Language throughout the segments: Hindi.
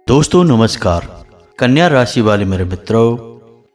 दोस्तों नमस्कार। कन्या राशि वाले मेरे मित्रों,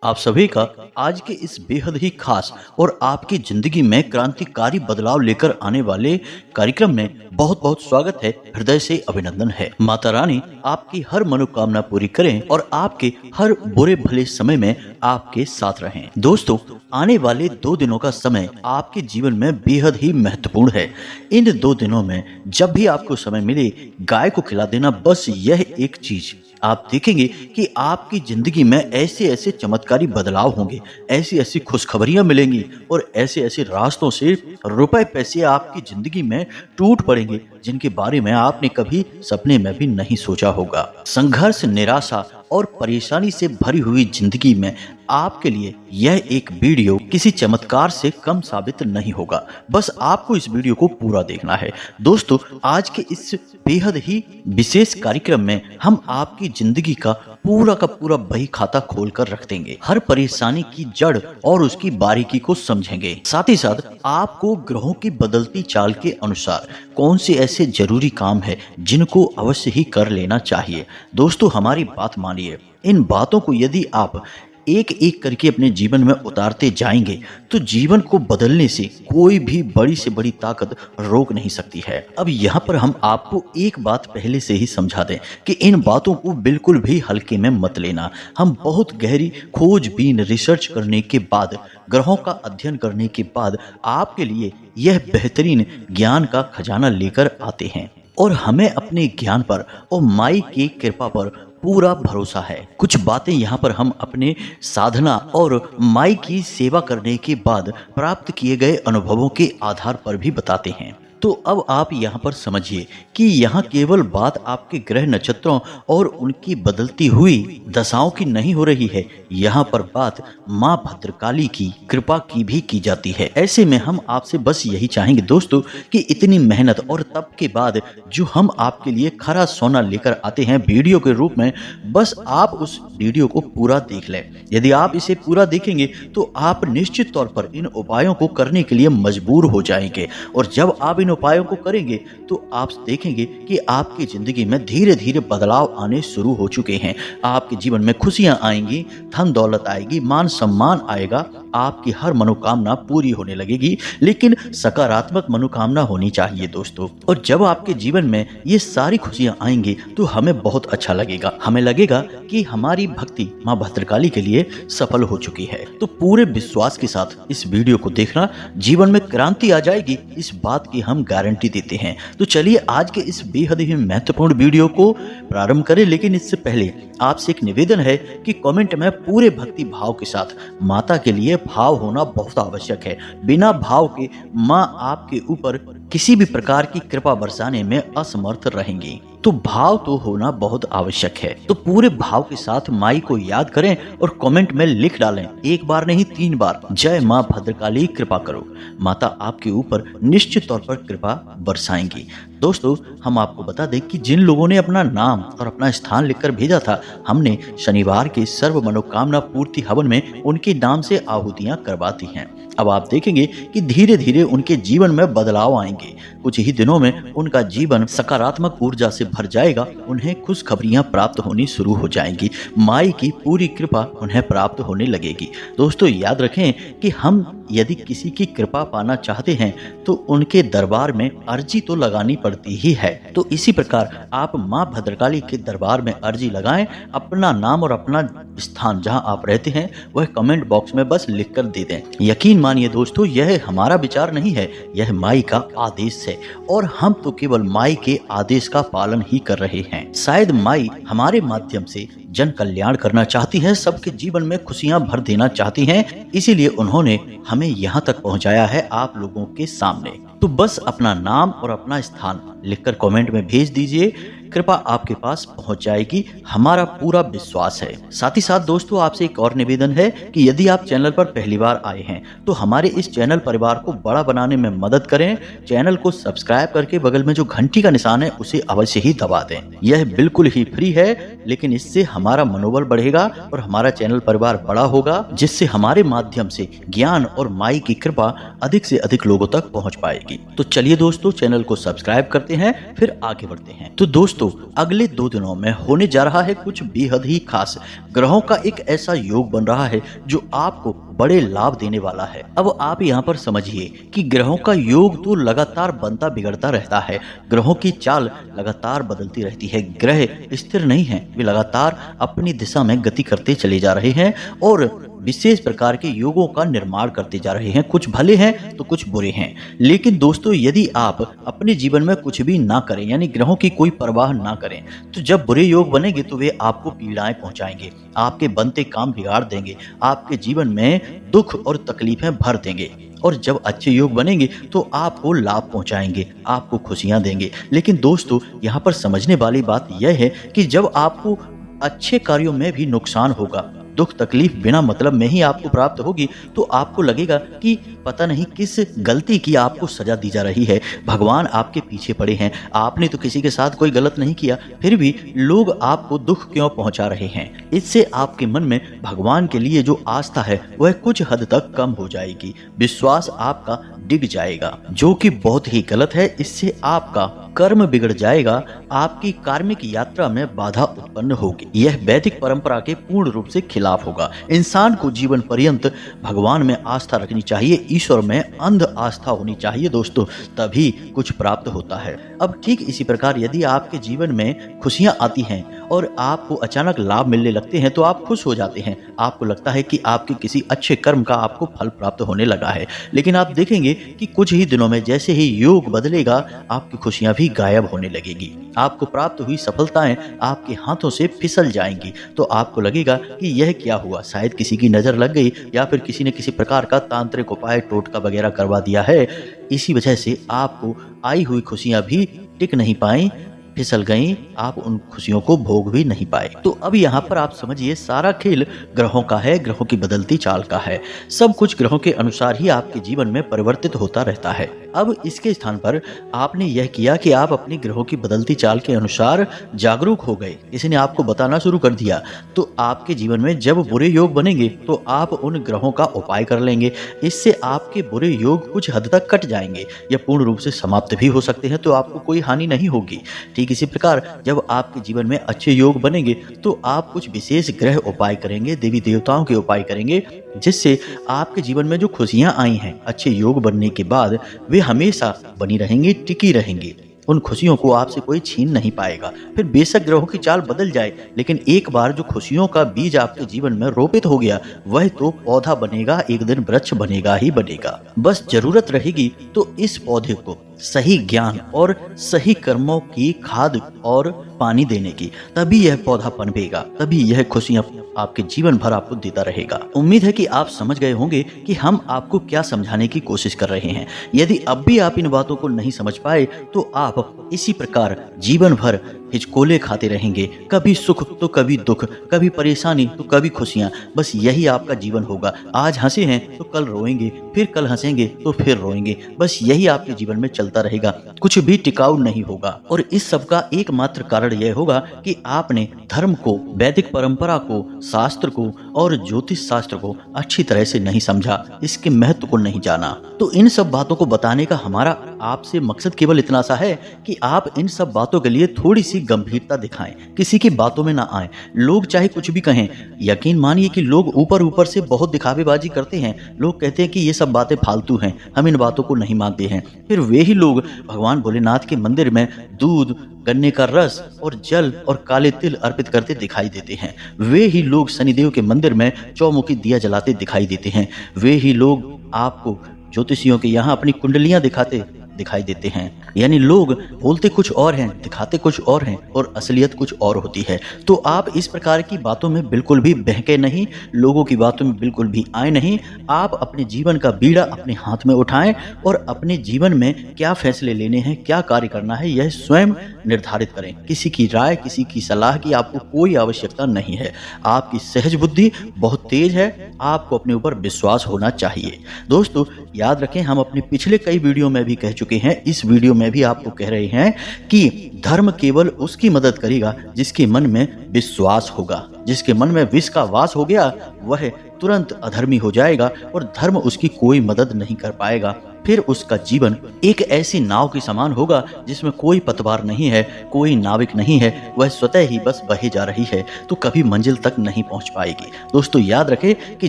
आप सभी का आज के इस बेहद ही खास और आपकी जिंदगी में क्रांतिकारी बदलाव लेकर आने वाले कार्यक्रम में बहुत बहुत स्वागत है। हृदय से अभिनंदन है। माता रानी आपकी हर मनोकामना पूरी करें और आपके हर बुरे भले समय में आपके साथ रहें। दोस्तों, आने वाले 2 दिनों का समय आपके जीवन में बेहद ही महत्वपूर्ण है। इन 2 दिनों में जब भी आपको समय मिले, गाय को खिला देना। बस यह एक चीज आप देखेंगे कि आपकी जिंदगी में ऐसे ऐसे चमत्कारी बदलाव होंगे, ऐसी ऐसी खुशखबरियां मिलेंगी और ऐसे ऐसे रास्तों से रुपए पैसे आपकी जिंदगी में टूट पड़ेंगे जिनके बारे में आपने कभी सपने में भी नहीं सोचा होगा। संघर्ष, निराशा और परेशानी से भरी हुई जिंदगी में आपके लिए यह एक वीडियो किसी चमत्कार से कम साबित नहीं होगा। बस आपको इस वीडियो को पूरा देखना है। दोस्तों, आज के इस बेहद ही विशेष कार्यक्रम में हम आपकी जिंदगी का पूरा बही खाता खोल कर रख देंगे। हर परेशानी की जड़ और उसकी बारीकी को समझेंगे। साथ ही साथ आपको ग्रहों की बदलती चाल के अनुसार कौन से ऐसे जरूरी काम है जिनको अवश्य ही कर लेना चाहिए। दोस्तों, हमारी बात मानिए। इन बातों को यदि आप एक एक करके अपने जीवन में उतारते जाएंगे तो जीवन को बदलने से कोई भी बड़ी से बड़ी ताकत रोक नहीं सकती है। अब यहाँ पर हम आपको एक बात पहले से ही समझा दें कि इन बातों को बिल्कुल भी हल्के में मत लेना। हम बहुत गहरी खोजबीन रिसर्च करने के बाद, ग्रहों का अध्ययन करने के बाद आपके लिए यह बेहतरीन ज्ञान का खजाना लेकर आते हैं और हमें अपने ज्ञान पर और माई की कृपा पर पूरा भरोसा है। कुछ बातें यहाँ पर हम अपने साधना और माई की सेवा करने के बाद प्राप्त किए गए अनुभवों के आधार पर भी बताते हैं। तो अब आप यहाँ पर समझिए कि यहाँ केवल बात आपके ग्रह नक्षत्रों और उनकी बदलती हुई दशाओं की नहीं हो रही है। यहाँ पर बात माँ भद्रकाली की कृपा की भी की जाती है। ऐसे में हम आपसे बस यही चाहेंगे दोस्तों कि इतनी मेहनत और तप के बाद जो हम आपके लिए खरा सोना लेकर आते हैं वीडियो के रूप में, बस आप उस वीडियो को पूरा देख लें। यदि आप इसे पूरा देखेंगे तो आप निश्चित तौर पर इन उपायों को करने के लिए मजबूर हो जाएंगे और जब आप उपायों को करेंगे तो आप देखेंगे कि आपकी जिंदगी में धीरे धीरे बदलाव आने शुरू हो चुके हैं। आपके जीवन में खुशियां आएंगी, धन दौलत आएगी, मान सम्मान आएगा, आपकी हर मनोकामना पूरी होने लगेगी। लेकिन सकारात्मक मनोकामना होनी चाहिए दोस्तों। और जब आपके जीवन में ये सारी खुशियां आएंगी तो हमें बहुत अच्छा लगेगा। हमें लगेगा कि हमारी भक्ति माँ भद्रकाली के लिए सफल हो चुकी है। तो पूरे विश्वास के साथ इस वीडियो को देखना, जीवन में क्रांति आ जाएगी, इस बात की हम गारंटी देते हैं। तो चलिए आज के इस बेहद ही महत्वपूर्ण वीडियो को प्रारंभ करें। लेकिन इससे पहले आपसे एक निवेदन है कि कमेंट में पूरे भक्ति भाव के साथ माता के लिए भाव होना बहुत आवश्यक है। बिना भाव के माँ आपके ऊपर किसी भी प्रकार की कृपा बरसाने में असमर्थ रहेंगी। तो भाव तो होना बहुत आवश्यक है। तो पूरे भाव के साथ माई को याद करें और कमेंट में लिख डालें, एक बार नहीं 3 बार, जय माँ भद्रकाली कृपा करो। माता आपके ऊपर निश्चित तौर पर कृपा बरसाएंगी। दोस्तों, हम आपको बता दें कि जिन लोगों ने अपना नाम और अपना स्थान लिखकर भेजा था, हमने शनिवार के सर्व मनोकामना पूर्ति हवन में उनके नाम से आहुतियां करवाती हैं। अब आप देखेंगे कि धीरे धीरे उनके जीवन में बदलाव आएंगे। कुछ ही दिनों में उनका जीवन सकारात्मक ऊर्जा से भर जाएगा। उन्हें खुशखबरियां प्राप्त होनी शुरू हो जाएंगी। माई की पूरी कृपा उन्हें प्राप्त होने लगेगी। दोस्तों, याद रखें कि हम यदि किसी की कृपा पाना चाहते हैं तो उनके दरबार में अर्जी तो लगानी पड़ती ही है। तो इसी प्रकार आप माँ भद्रकाली के दरबार में अर्जी लगाएं। अपना नाम और अपना स्थान जहां आप रहते हैं वह कमेंट बॉक्स में बस लिख कर दे दें। यकीन मानिए दोस्तों, यह हमारा विचार नहीं है, यह माई का आदेश है और हम तो केवल माई के आदेश का पालन ही कर रहे हैं। शायद माई हमारे माध्यम से जन कल्याण करना चाहती हैं, सबके जीवन में खुशियां भर देना चाहती हैं, इसीलिए उन्होंने हमें यहाँ तक पहुँचाया है आप लोगों के सामने। तो बस अपना नाम और अपना स्थान लिखकर कमेंट में भेज दीजिए, कृपा आपके पास पहुंच जाएगी, हमारा पूरा विश्वास है। साथ ही साथ दोस्तों, आपसे एक और निवेदन है कि यदि आप चैनल पर पहली बार आए हैं तो हमारे इस चैनल परिवार को बड़ा बनाने में मदद करें। चैनल को सब्सक्राइब करके बगल में जो घंटी का निशान है उसे अवश्य ही दबा दें। यह बिल्कुल ही फ्री है, लेकिन इससे हमारा मनोबल बढ़ेगा और हमारा चैनल परिवार बड़ा होगा, जिससे हमारे माध्यम से ज्ञान और माई की कृपा अधिक से अधिक लोगों तक पहुंच पाएगी। तो चलिए दोस्तों, चैनल को सब्सक्राइब करते हैं, फिर आगे बढ़ते हैं। तो दोस्तों, दोस्तों, अगले 2 दिनों में होने जा रहा है कुछ बेहद ही खास। ग्रहों का एक ऐसा योग बन रहा है जो आपको बड़े लाभ देने वाला है। अब आप यहाँ पर समझिए कि ग्रहों का योग तो लगातार बनता बिगड़ता रहता है। ग्रहों की चाल लगातार बदलती रहती है। ग्रह स्थिर नहीं है, वे लगातार अपनी दिशा में गति करते चले जा रहे हैं और विशेष प्रकार के योगों का निर्माण करते जा रहे हैं। कुछ भले हैं तो कुछ बुरे हैं। लेकिन दोस्तों, यदि आप अपने जीवन में कुछ भी ना करें, यानी ग्रहों की कोई परवाह ना करें, तो जब बुरे योग बनेंगे तो वे आपको पीड़ाएं पहुंचाएंगे, आपके बनते काम बिगाड़ देंगे, आपके जीवन में दुख और तकलीफें भर देंगे। और जब अच्छे योग बनेंगे तो आपको लाभ पहुंचाएंगे, आपको खुशियां देंगे। लेकिन दोस्तों, यहाँ पर समझने वाली बात यह है कि जब आपको अच्छे कार्यों में भी नुकसान होगा, दुख तकलीफ बिना मतलब में ही आपको प्राप्त होगी, तो आपको लगेगा कि पता नहीं किस गलती की आपको सजा दी जा रही है। भगवान आपके पीछे पड़े हैं, आपने तो किसी के साथ कोई गलत नहीं किया, फिर भी लोग आपको दुख क्यों पहुंचा रहे हैं। इससे आपके मन में भगवान के लिए जो आस्था है वह कुछ हद तक कम हो जाएगी, विश्वास आपका डिग जाएगा, जो कि बहुत ही गलत है। इससे आपका कर्म बिगड़ जाएगा, आपकी कार्मिक यात्रा में बाधा उत्पन्न होगी। यह वैदिक परंपरा के पूर्ण रूप से खिलाफ होगा। इंसान को जीवन पर्यंत भगवान में आस्था रखनी चाहिए, ईश्वर में अंध आस्था होनी चाहिए दोस्तों, तभी कुछ प्राप्त होता है। अब ठीक इसी प्रकार यदि आपके जीवन में खुशियां आती हैं और आपको अचानक लाभ मिलने लगते हैं तो आप खुश हो जाते हैं। आपको लगता है कि आपके किसी अच्छे कर्म का आपको फल प्राप्त होने लगा है। लेकिन आप देखेंगे कि कुछ ही दिनों में जैसे ही योग बदलेगा, आपकी खुशियां भी गायब होने लगेगी। आपको प्राप्त हुई सफलताएं आपके हाथों से फिसल जाएंगी। तो आपको लगेगा कि यह क्या हुआ, शायद किसी की नजर लग गई या फिर किसी ने किसी प्रकार का तांत्रिक उपाय टोटका वगैरह करवा दिया है। इसी वजह से आपको आई हुई खुशियां भी टिक नहीं पाई, फिसल गई, आप उन खुशियों को भोग भी नहीं पाए। तो अब यहाँ पर आप समझिए, सारा खेल ग्रहों का है, ग्रहों की बदलती चाल का है। सब कुछ ग्रहों के अनुसार ही आपके जीवन में परिवर्तित होता रहता है। अब इसके स्थान पर आपने यह किया कि आप अपनी ग्रहों की बदलती चाल के अनुसार जागरूक हो गए, किसी ने आपको बताना शुरू कर दिया। तो आपके जीवन में जब बुरे योग बनेंगे तो आप उन ग्रहों का उपाय कर लेंगे। इससे आपके बुरे योग कुछ हद तक कट जाएंगे या पूर्ण रूप से समाप्त भी हो सकते हैं, तो आपको कोई हानि नहीं होगी। ठीक इसी प्रकार जब आपके जीवन में अच्छे योग बनेंगे तो आप कुछ विशेष ग्रह उपाय करेंगे, देवी देवताओं के उपाय करेंगे, जिससे आपके जीवन में जो खुशियां आई हैं अच्छे योग बनने के बाद, वे हमेशा बनी रहेंगी, टिकी रहेंगी। उन खुशियों को आपसे कोई छीन नहीं पाएगा। फिर बेशक ग्रहों की चाल बदल जाए, लेकिन एक बार जो खुशियों का बीज आपके जीवन में रोपित हो गया, वह तो पौधा बनेगा, एक दिन वृक्ष बनेगा ही बनेगा। बस जरूरत रहेगी तो इस पौधे को सही ज्ञान और सही कर्मों की खाद और पानी देने की, तभी यह पौधा पनपेगा, तभी यह खुशियां आपके जीवन भर आपको देता रहेगा। उम्मीद है कि आप समझ गए होंगे कि हम आपको क्या समझाने की कोशिश कर रहे हैं। यदि अब भी आप इन बातों को नहीं समझ पाए तो आप इसी प्रकार जीवन भर हिचकोले खाते रहेंगे, कभी सुख तो कभी दुख, कभी परेशानी तो कभी खुशियां। बस यही आपका जीवन होगा। आज हंसे हैं तो कल रोएंगे, फिर कल हंसेंगे तो फिर रोएंगे। बस यही आपके जीवन में चलता रहेगा, कुछ भी टिकाऊ नहीं होगा। और इस सब का एकमात्र कारण यह होगा कि आपने धर्म को, वैदिक परंपरा को, शास्त्र को और ज्योतिष शास्त्र को अच्छी तरह से नहीं समझा, इसके महत्व को नहीं जाना। तो इन सब बातों को बताने का हमारा आपसे मकसद केवल इतना सा है कि आप इन सब बातों के लिए थोड़ी सी गंभीरता दिखाएं, किसी की बातों में ना आए। लोग चाहे कुछ भी कहें, यकीन मानिए कि लोग ऊपर ऊपर से बहुत दिखावेबाजी करते हैं। लोग कहते हैं कि ये सब बातें फालतू हैं, हम इन बातों को नहीं मानते हैं। फिर वे ही लोग भगवान भोलेनाथ के मंदिर में दूध, गन्ने का रस और जल और काले तिल अर्पित करते दिखाई देते हैं। वे ही लोग शनिदेव के मंदिर में चौमुखी दिया जलाते दिखाई देते हैं। वे ही लोग आपको ज्योतिषियों के यहाँ अपनी कुंडलियां दिखाई देते हैं। यानी लोग बोलते कुछ और हैं, दिखाते कुछ और हैं और असलियत कुछ और होती है। तो आप इस प्रकार की बातों में बिल्कुल भी बहके नहीं, लोगों की बातों में बिल्कुल भी आए नहीं। आप अपने जीवन का बीड़ा अपने हाथ में उठाएं और अपने जीवन में क्या फैसले लेने हैं, क्या कार्य करना है, यह स्वयं निर्धारित करें। किसी की राय, किसी की सलाह की आपको कोई आवश्यकता नहीं है। आपकी सहज बुद्धि बहुत तेज है, आपको अपने ऊपर विश्वास होना चाहिए। दोस्तों याद रखें, हम अपने पिछले कई वीडियो में भी कह चुके हैं, इस वीडियो में भी आपको कह रहे हैं कि धर्म केवल उसकी मदद करेगा जिसके मन में विश्वास होगा। जिसके मन में विष का वास हो गया वह तुरंत अधर्मी हो जाएगा और धर्म उसकी कोई मदद नहीं कर पाएगा। फिर उसका जीवन एक ऐसी नाव के समान होगा जिसमें कोई पतवार नहीं है, कोई नाविक नहीं है, वह स्वतः ही बस बहे जा रही है, तो कभी मंजिल तक नहीं पहुंच पाएगी। दोस्तों याद रखें कि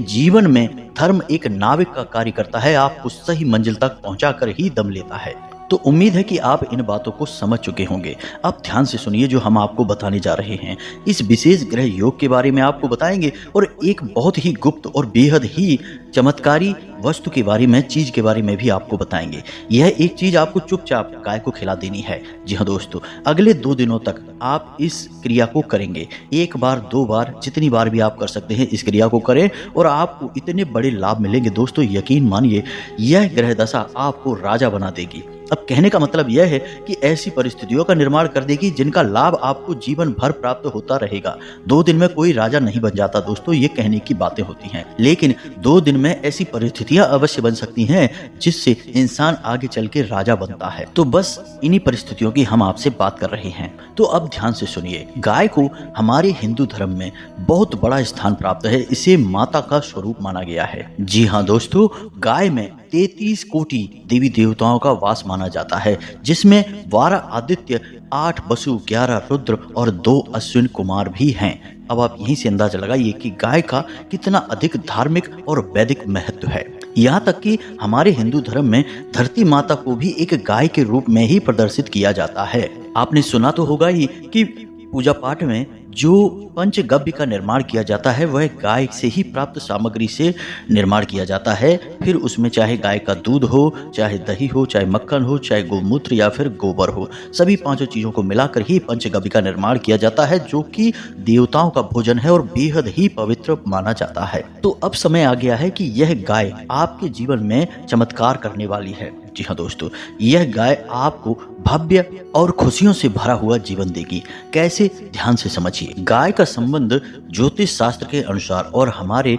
जीवन में धर्म एक नाविक का कार्य करता है, आपको सही मंजिल तक पहुंचाकर ही दम लेता है। तो उम्मीद है कि आप इन बातों को समझ चुके होंगे। अब ध्यान से सुनिए जो हम आपको बताने जा रहे हैं। इस विशेष ग्रह योग के बारे में आपको बताएंगे और एक बहुत ही गुप्त और बेहद ही चमत्कारी वस्तु के बारे में, चीज के बारे में भी आपको बताएंगे। यह एक चीज आपको चुपचाप गाय को खिला देनी है। जी हाँ दोस्तों, अगले 2 दिनों तक आप इस क्रिया को करेंगे। 1 बार 2 बार जितनी बार भी आप कर सकते हैं इस क्रिया को करें और आपको इतने बड़े लाभ मिलेंगे दोस्तों, यकीन मानिए यह ग्रह दशा आपको राजा बना देगी। अब कहने का मतलब यह है कि ऐसी परिस्थितियों का निर्माण कर देगी जिनका लाभ आपको जीवन भर प्राप्त होता रहेगा। 2 दिन में कोई राजा नहीं बन जाता दोस्तों, ये कहने की बातें होती हैं, लेकिन 2 दिन में ऐसी परिस्थितियां अवश्य बन सकती हैं जिससे इंसान आगे चल के राजा बनता है। तो बस इन्हीं परिस्थितियों की हम आपसे बात कर रहे हैं। तो अब ध्यान से सुनिए। गाय को हमारे हिंदू धर्म में बहुत बड़ा स्थान प्राप्त है, इसे माता का स्वरूप माना गया है। जी हाँ दोस्तों, गाय में 33 कोटि देवी देवताओं का वास माना जाता है, जिसमें 12 आदित्य, 8 वसु, 11 रुद्र और 2 अश्विन कुमार भी हैं। अब आप यहीं से अंदाजा लगाइए कि गाय का कितना अधिक धार्मिक और वैदिक महत्व है। यहाँ तक कि हमारे हिंदू धर्म में धरती माता को भी एक गाय के रूप में ही प्रदर्शित किया जाता है। आपने सुना तो होगा ही कि पूजा पाठ में जो पंचगव्य का निर्माण किया जाता है वह गाय से ही प्राप्त सामग्री से निर्माण किया जाता है। फिर उसमें चाहे गाय का दूध हो, चाहे दही हो, चाहे मक्खन हो, चाहे गोमूत्र या फिर गोबर हो, सभी 5 चीजों को मिलाकर ही पंचगव्य का निर्माण किया जाता है, जो कि देवताओं का भोजन है और बेहद ही पवित्र माना जाता है। तो अब समय आ गया है कि यह गाय आपके जीवन में चमत्कार करने वाली है। जी हाँ दोस्तों, यह गाय आपको भव्य और खुशियों से भरा हुआ जीवन देगी। कैसे, ध्यान से समझिए। गाय का संबंध ज्योतिष शास्त्र के अनुसार और हमारे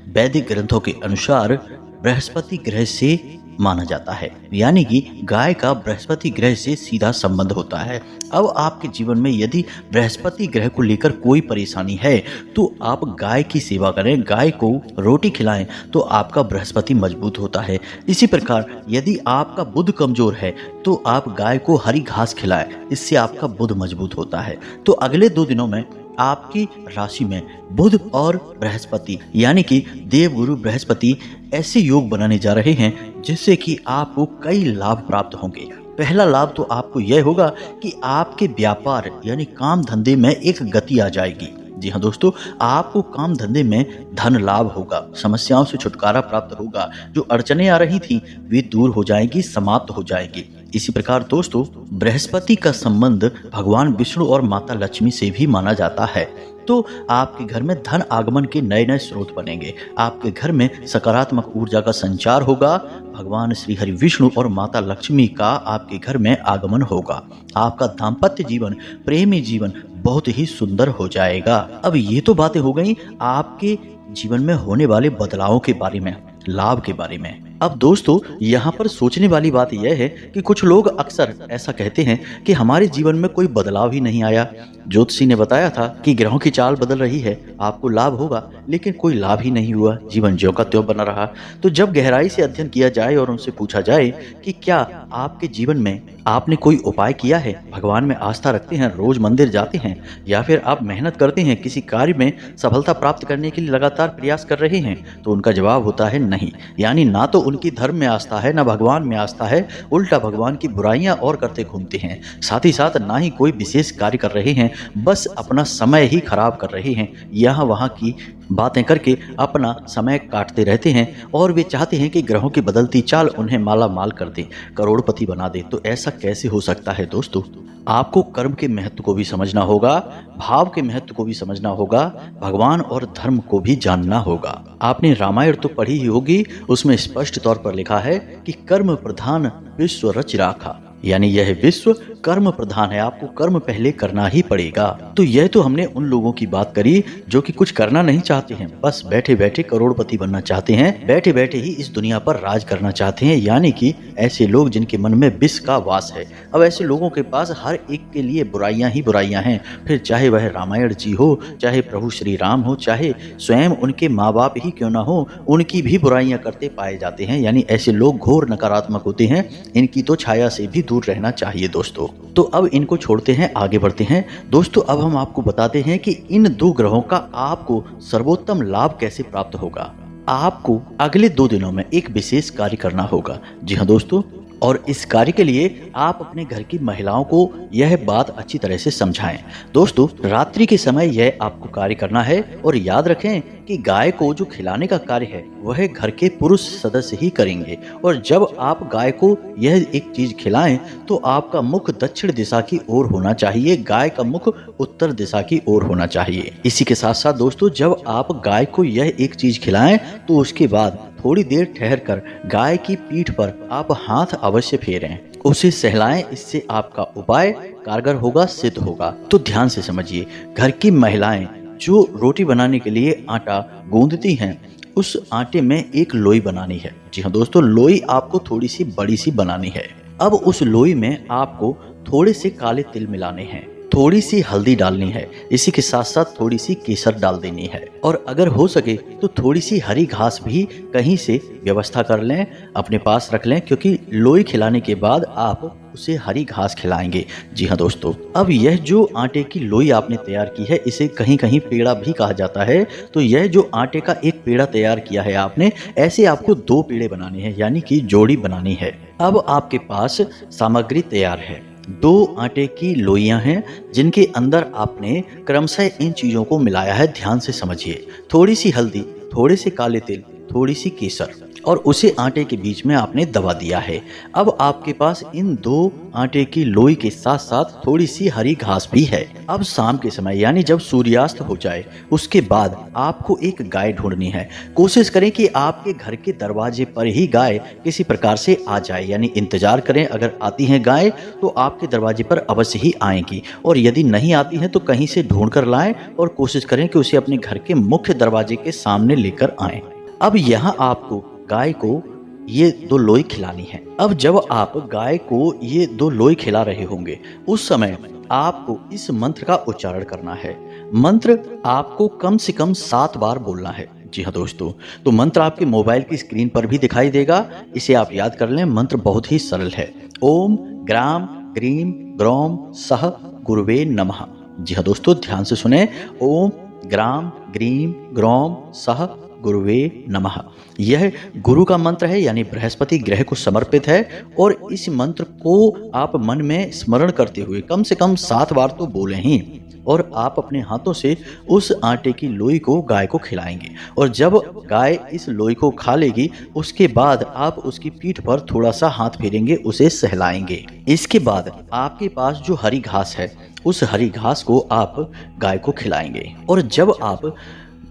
वैदिक ग्रंथों के अनुसार बृहस्पति ग्रह से माना जाता है, यानी कि गाय का बृहस्पति ग्रह से सीधा संबंध होता है। अब आपके जीवन में यदि बृहस्पति ग्रह को लेकर कोई परेशानी है तो आप गाय की सेवा करें, गाय को रोटी खिलाएं तो आपका बृहस्पति मजबूत होता है। इसी प्रकार यदि आपका बुध कमजोर है तो आप गाय को हरी घास खिलाएं, इससे आपका बुध मजबूत होता है। तो अगले 2 दिनों में आपकी राशि में बुध और बृहस्पति यानी कि देवगुरु बृहस्पति ऐसे योग बनाने जा रहे हैं जिससे कि आपको कई लाभ प्राप्त होंगे। पहला लाभ तो आपको यह होगा कि आपके व्यापार यानी काम धंधे में एक गति आ जाएगी। जी हाँ दोस्तों, आपको काम धंधे में धन लाभ होगा, समस्याओं से छुटकारा प्राप्त होगा, जो अड़चने आ रही थी वे दूर हो जाएंगी, समाप्त हो जाएंगी। इसी प्रकार दोस्तों, बृहस्पति का संबंध भगवान विष्णु और माता लक्ष्मी से भी माना जाता है। तो आपके घर में धन आगमन के नए नए स्रोत बनेंगे, आपके घर में सकारात्मक ऊर्जा का संचार होगा, भगवान श्री हरि विष्णु और माता लक्ष्मी का आपके घर में आगमन होगा। आपका दाम्पत्य जीवन, प्रेमी जीवन बहुत ही सुंदर हो जाएगा। अब ये तो बातें हो गई आपके जीवन में होने वाले बदलावों के बारे में, लाभ के बारे में। अब दोस्तों यहाँ पर सोचने वाली बात यह है कि कुछ लोग अक्सर ऐसा कहते हैं कि हमारे जीवन में कोई बदलाव ही नहीं आया। ज्योतिषी ने बताया था कि ग्रहों की चाल बदल रही है, आपको लाभ होगा, लेकिन कोई लाभ ही नहीं हुआ, जीवन ज्यों का त्यों बना रहा। तो जब गहराई से अध्ययन किया जाए और उनसे पूछा जाए कि क्या आपके जीवन में आपने कोई उपाय किया है, भगवान में आस्था रखते हैं, रोज मंदिर जाते हैं, या फिर आप मेहनत करते हैं, किसी कार्य में सफलता प्राप्त करने के लिए लगातार प्रयास कर रहे हैं, तो उनका जवाब होता है नहीं। यानी ना तो उनकी धर्म में आस्था है, ना भगवान में आस्था है, उल्टा भगवान की बुराइयां और करते घूमते हैं। साथ ही साथ ना ही कोई विशेष कार्य कर रहे हैं, बस अपना समय ही खराब कर रहे हैं, यहाँ वहाँ की बातें करके अपना समय काटते रहते हैं और वे चाहते हैं कि ग्रहों की बदलती चाल उन्हें माला माल कर दे, करोड़पति बना दे। तो ऐसा कैसे हो सकता है दोस्तों? आपको कर्म के महत्व को भी समझना होगा, भाव के महत्व को भी समझना होगा, भगवान और धर्म को भी जानना होगा। आपने रामायण तो पढ़ी ही होगी, उसमें स्पष्ट तौर पर लिखा है कि कर्म प्रधान विश्व रच राखा। यानी यह विश्व कर्म प्रधान है, आपको कर्म पहले करना ही पड़ेगा। तो यह तो हमने उन लोगों की बात करी जो कि कुछ करना नहीं चाहते हैं, बस बैठे बैठे करोड़पति बनना चाहते हैं, बैठे बैठे ही इस दुनिया पर राज करना चाहते हैं, यानी कि ऐसे लोग जिनके मन में विष का वास है। अब ऐसे लोगों के पास हर एक के लिए बुराइयां ही बुराइयां हैं, फिर चाहे वह रामायण जी हो, चाहे प्रभु श्री राम हो, चाहे स्वयं उनके माँ बाप ही क्यों ना हो, उनकी भी बुराइयां करते पाए जाते हैं। यानी ऐसे लोग घोर नकारात्मक होते हैं, इनकी तो छाया से भी दूर रहना चाहिए दोस्तों। तो अब इनको छोड़ते हैं, आगे बढ़ते हैं दोस्तों। अब हम आपको बताते हैं कि इन 2 ग्रहों का आपको सर्वोत्तम लाभ कैसे प्राप्त होगा। आपको अगले 2 दिनों में एक विशेष कार्य करना होगा। जी हाँ दोस्तों, और इस कार्य के लिए आप अपने घर की महिलाओं को यह बात अच्छी तरह से समझाएं। दोस्तों, रात्रि के समय यह आपको कार्य करना है, और याद रखें कि गाय को जो खिलाने का कार्य है वह घर के पुरुष सदस्य ही करेंगे। और जब आप गाय को यह एक चीज खिलाएं तो आपका मुख दक्षिण दिशा की ओर होना चाहिए, गाय का मुख उत्तर दिशा की ओर होना चाहिए। इसी के साथ साथ दोस्तों, जब आप गाय को यह एक चीज खिलाएं तो उसके बाद थोड़ी देर ठहर कर गाय की पीठ पर आप हाथ अवश्य फेरें, उसे सहलाएं। इससे आपका उपाय कारगर होगा, सिद्ध होगा। तो ध्यान से समझिए, घर की महिलाएं जो रोटी बनाने के लिए आटा गूंदती हैं, उस आटे में एक लोई बनानी है। जी हाँ दोस्तों, लोई आपको थोड़ी सी बड़ी सी बनानी है। अब उस लोई में आपको थोड़े से काले तिल मिलाने हैं, थोड़ी सी हल्दी डालनी है, इसी के साथ साथ थोड़ी सी केसर डाल देनी है, और अगर हो सके तो थोड़ी सी हरी घास भी कहीं से व्यवस्था कर लें, अपने पास रख लें, क्योंकि लोई खिलाने के बाद आप उसे हरी घास खिलाएंगे। जी हाँ दोस्तों, अब यह जो आटे की लोई आपने तैयार की है, इसे कहीं कहीं पेड़ा भी कहा जाता है। तो यह जो आटे का एक पेड़ा तैयार किया है आपने, ऐसे आपको 2 पेड़े बनाने हैं, यानी कि जोड़ी बनानी है। अब आपके पास सामग्री तैयार है, 2 आटे की लोइयां हैं जिनके अंदर आपने क्रमशः इन चीजों को मिलाया है। ध्यान से समझिए, थोड़ी सी हल्दी, थोड़े से काले तिल, थोड़ी सी केसर, और उसे आटे के बीच में आपने दबा दिया है। अब आपके पास इन 2 आटे की लोई के साथ साथ थोड़ी सी हरी घास भी है। अब शाम के समय, यानी जब सूर्यास्त हो जाए, उसके बाद आपको एक गाय ढूंढनी है। कोशिश करें कि आपके घर के दरवाजे पर ही गाय किसी प्रकार से आ जाए, यानी इंतजार करें। अगर आती है गाय तो आपके दरवाजे पर अवश्य ही आएंगी, और यदि नहीं आती है तो कहीं से ढूंढ कर लाएं, और कोशिश करें कि उसे अपने घर के मुख्य दरवाजे के सामने लेकर आएं। अब यहाँ आपको गाय को ये 2 लोई खिलानी है। अब जब आप गाय को ये 2 लोई खिला रहे होंगे, उस समय आपको इस मंत्र का उच्चारण करना है। मंत्र आपको कम से कम 7 बार बोलना है। जी हाँ दोस्तों, तो मंत्र आपके मोबाइल की स्क्रीन पर भी दिखाई देगा, इसे आप याद कर लें। मंत्र बहुत ही सरल है, ओम ग्राम ग्रीम ग्रौम सह गुरुवे नमः। जी हाँ दोस्तों, ध्यान से सुने, ओम ग्राम ग्रीम ग्रौम सह गुरुवे नमः। यह गुरु का मंत्र है, यानी बृहस्पति ग्रह को समर्पित है, और इस मंत्र को आप मन में स्मरण करते हुए कम से कम 7 बार तो बोले ही, और आप अपने हाथों से उस आटे की लोई को गाय को खिलाएंगे। और जब गाय इस लोई को खा लेगी, उसके बाद आप उसकी पीठ पर थोड़ा सा हाथ फेरेंगे, उसे सहलाएंगे। इसके बाद आपके पास जो हरी घास है, उस हरी घास को आप गाय को खिलाएंगे। और जब आप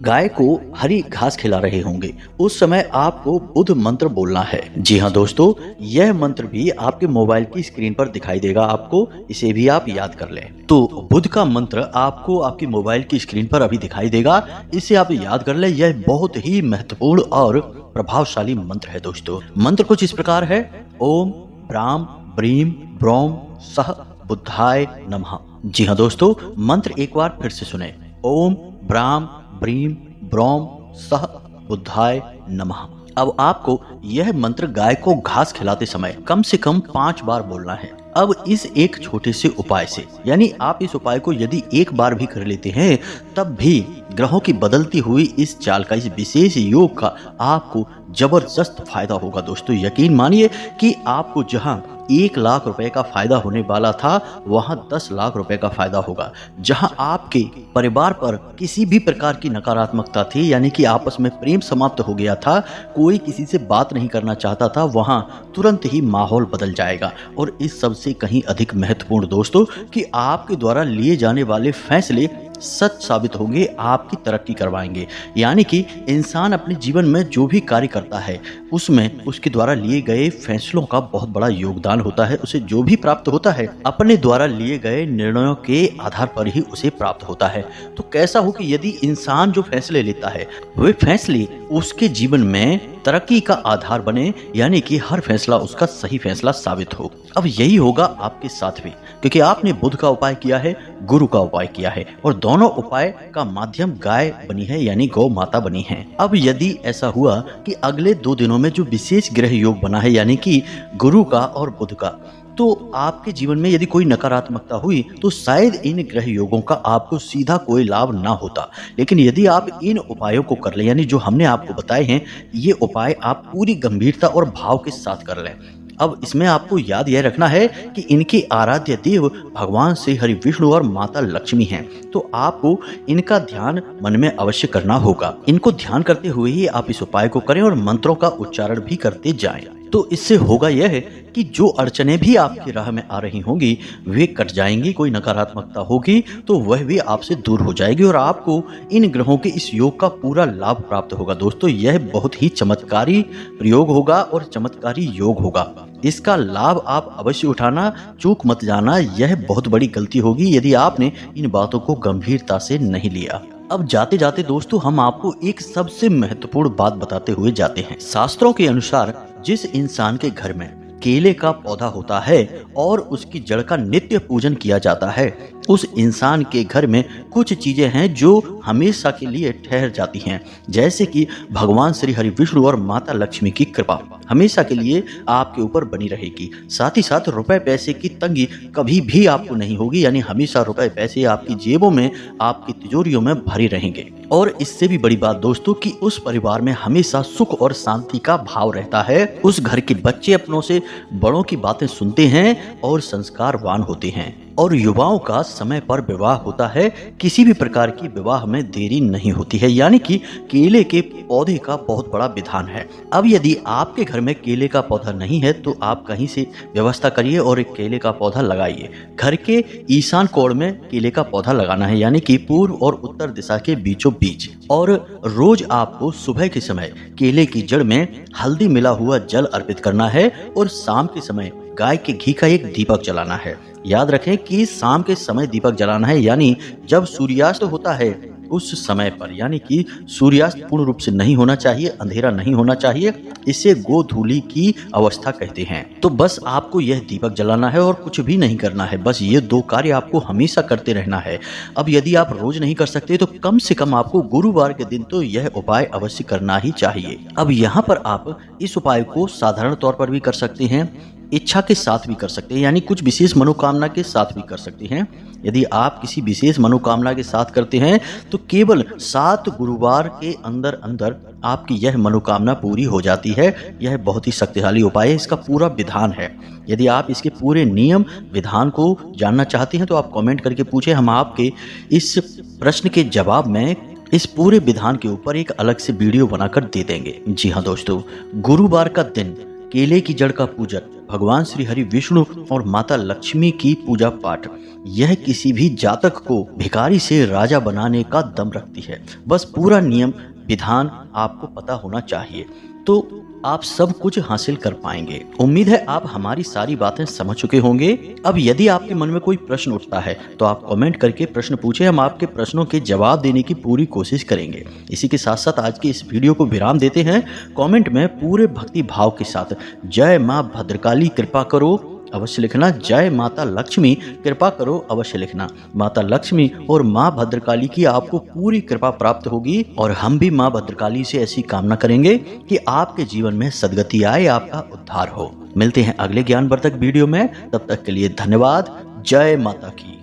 गाय को हरी घास खिला रहे होंगे, उस समय आपको बुध मंत्र बोलना है। जी हाँ दोस्तों, यह मंत्र भी आपके मोबाइल की स्क्रीन पर दिखाई देगा आपको, इसे भी आप याद कर लें। तो बुध का मंत्र आपको आपके मोबाइल की स्क्रीन पर अभी दिखाई देगा, इसे आप याद कर लें। यह बहुत ही महत्वपूर्ण और प्रभावशाली मंत्र है दोस्तों। मंत्र कुछ इस प्रकार है, ओम ब्राम ब्रीम ब्रौम सह बुद्धाय नमः। जी हाँ दोस्तों, मंत्र एक बार फिर से सुने, ओम ब्राम ब्रीम ब्रौम सह बुद्धाय नमः। अब आपको यह मंत्र गाय को घास खिलाते समय कम से कम 5 बार बोलना है। अब इस एक छोटे से उपाय से, यानी आप इस उपाय को यदि एक बार भी कर लेते हैं, तब भी ग्रहों की बदलती हुई इस चाल का, इस विशेष योग का आपको जबरदस्त फायदा होगा दोस्तों। यकीन मानिए कि आपको जहां 1 लाख रुपए का फायदा होने वाला था, वहां 10 लाख रुपए का फायदा होगा। जहां आपके परिवार पर किसी भी प्रकार की नकारात्मकता थी, यानी कि आपस में प्रेम समाप्त हो गया था, कोई किसी से बात नहीं करना चाहता था, वहां तुरंत ही माहौल बदल जाएगा। और इस सबसे कहीं अधिक महत्वपूर्ण दोस्तों, कि आपके द्वारा लिए जाने वाले फैसले सच साबित होंगे, आपकी तरक्की करवाएंगे। यानी कि इंसान अपने जीवन में जो भी कार्य करता है उसमें उसके द्वारा लिए गए फैसलों का बहुत बड़ा योगदान होता है। उसे जो भी प्राप्त होता है अपने द्वारा लिए गए निर्णयों के आधार पर ही उसे प्राप्त होता है। तो कैसा हो कि यदि इंसान जो फैसले लेता है वे फैसले उसके जीवन में तरक्की का आधार बने, यानी कि हर फैसला उसका सही फैसला साबित हो। अब यही होगा आपके साथ भी, क्योंकि आपने बुध का उपाय किया है, गुरु का उपाय किया है और दोनों उपाय का माध्यम गाय बनी है, यानी गौ माता बनी है। अब यदि ऐसा हुआ कि अगले 2 दिनों में जो विशेष ग्रह योग बना है, यानी कि गुरु का और बुध का, तो आपके जीवन में यदि कोई नकारात्मकता हुई तो शायद इन ग्रह योगों का आपको सीधा कोई लाभ ना होता। लेकिन यदि आप इन उपायों को कर लें, यानी जो हमने आपको बताए हैं, ये उपाय आप पूरी गंभीरता और भाव के साथ कर लें। अब इसमें आपको याद यह रखना है कि इनके आराध्य देव भगवान श्री हरि विष्णु और माता लक्ष्मी हैं। तो आपको इनका ध्यान मन में अवश्य करना होगा। इनको ध्यान करते हुए ही आप इस उपाय को करें और मंत्रों का उच्चारण भी करते जाएं। तो इससे होगा यह है कि जो अड़चने भी आपकी राह में आ रही होंगी वे कट जाएंगी। कोई नकारात्मकता होगी तो वह भी आपसे दूर हो जाएगी और आपको इन ग्रहों के इस योग का पूरा लाभ प्राप्त होगा। दोस्तों, यह बहुत ही चमत्कारी प्रयोग होगा और चमत्कारी योग होगा। इसका लाभ आप अवश्य उठाना, चूक मत जाना। यह बहुत बड़ी गलती होगी यदि आपने इन बातों को गंभीरता से नहीं लिया। अब जाते जाते दोस्तों हम आपको एक सबसे महत्वपूर्ण बात बताते हुए जाते हैं। शास्त्रों के अनुसार जिस इंसान के घर में केले का पौधा होता है और उसकी जड़ का नित्य पूजन किया जाता है, उस इंसान के घर में कुछ चीजें हैं जो हमेशा के लिए ठहर जाती हैं। जैसे कि भगवान श्री हरि विष्णु और माता लक्ष्मी की कृपा हमेशा के लिए आपके ऊपर बनी रहेगी। साथ ही साथ रुपए पैसे की तंगी कभी भी आपको नहीं होगी, यानी हमेशा रुपए पैसे आपकी जेबों में, आपकी तिजोरियों में भरे रहेंगे। और इससे भी बड़ी बात दोस्तों कि उस परिवार में हमेशा सुख और शांति का भाव रहता है। उस घर के बच्चे अपनों से बड़ों की बातें सुनते हैं और संस्कारवान होते हैं और युवाओं का समय पर विवाह होता है। किसी भी प्रकार की विवाह में देरी नहीं होती है, यानी कि केले के पौधे का बहुत बड़ा विधान है। अब यदि आपके घर में केले का पौधा नहीं है तो आप कहीं से व्यवस्था करिए और एक केले का पौधा लगाइए। घर के ईशान कोण में केले का पौधा लगाना है, यानी कि पूर्व और उत्तर दिशा के बीचों बीच। और रोज आपको सुबह के समय केले की जड़ में हल्दी मिला हुआ जल अर्पित करना है और शाम के समय गाय के घी का एक दीपक जलाना है। याद रखें कि शाम के समय दीपक जलाना है, यानी जब सूर्यास्त होता है उस समय पर, यानी कि सूर्यास्त पूर्ण रूप से नहीं होना चाहिए, अंधेरा नहीं होना चाहिए। इसे गोधूली की अवस्था कहते हैं। तो बस आपको यह दीपक जलाना है और कुछ भी नहीं करना है। बस ये 2 कार्य आपको हमेशा करते रहना है। अब यदि आप रोज नहीं कर सकते तो कम से कम आपको गुरुवार के दिन तो यह उपाय अवश्य करना ही चाहिए। अब यहाँ पर आप इस उपाय को साधारण तौर पर भी कर सकते हैं, इच्छा के साथ भी कर सकते हैं, यानी कुछ विशेष मनोकामना के साथ भी कर सकते हैं। यदि आप किसी विशेष मनोकामना के साथ करते हैं तो केवल 7 गुरुवार के अंदर अंदर आपकी यह मनोकामना पूरी हो जाती है। यह बहुत ही शक्तिशाली उपाय है, इसका पूरा विधान है। यदि आप इसके पूरे नियम विधान को जानना चाहते हैं तो आप कमेंट करके पूछें, हम आपके इस प्रश्न के जवाब में इस पूरे विधान के ऊपर एक अलग से वीडियो बनाकर दे देंगे। जी हाँ दोस्तों, गुरुवार का दिन केले की जड़ का पूजन, भगवान श्री हरि विष्णु और माता लक्ष्मी की पूजा पाठ, यह किसी भी जातक को भिखारी से राजा बनाने का दम रखती है। बस पूरा नियम विधान आपको पता होना चाहिए तो आप सब कुछ हासिल कर पाएंगे। उम्मीद है आप हमारी सारी बातें समझ चुके होंगे। अब यदि आपके मन में कोई प्रश्न उठता है तो आप कमेंट करके प्रश्न पूछें, हम आपके प्रश्नों के जवाब देने की पूरी कोशिश करेंगे। इसी के साथ साथ आज के इस वीडियो को विराम देते हैं। कमेंट में पूरे भक्ति भाव के साथ जय माँ भद्रकाली कृपा करो अवश्य लिखना, जय माता लक्ष्मी कृपा करो अवश्य लिखना। माता लक्ष्मी और माँ भद्रकाली की आपको पूरी कृपा प्राप्त होगी और हम भी माँ भद्रकाली से ऐसी कामना करेंगे कि आपके जीवन में सद्गति आए, आपका उद्धार हो। मिलते हैं अगले ज्ञानवर्धक वीडियो में, तब तक के लिए धन्यवाद। जय माता की।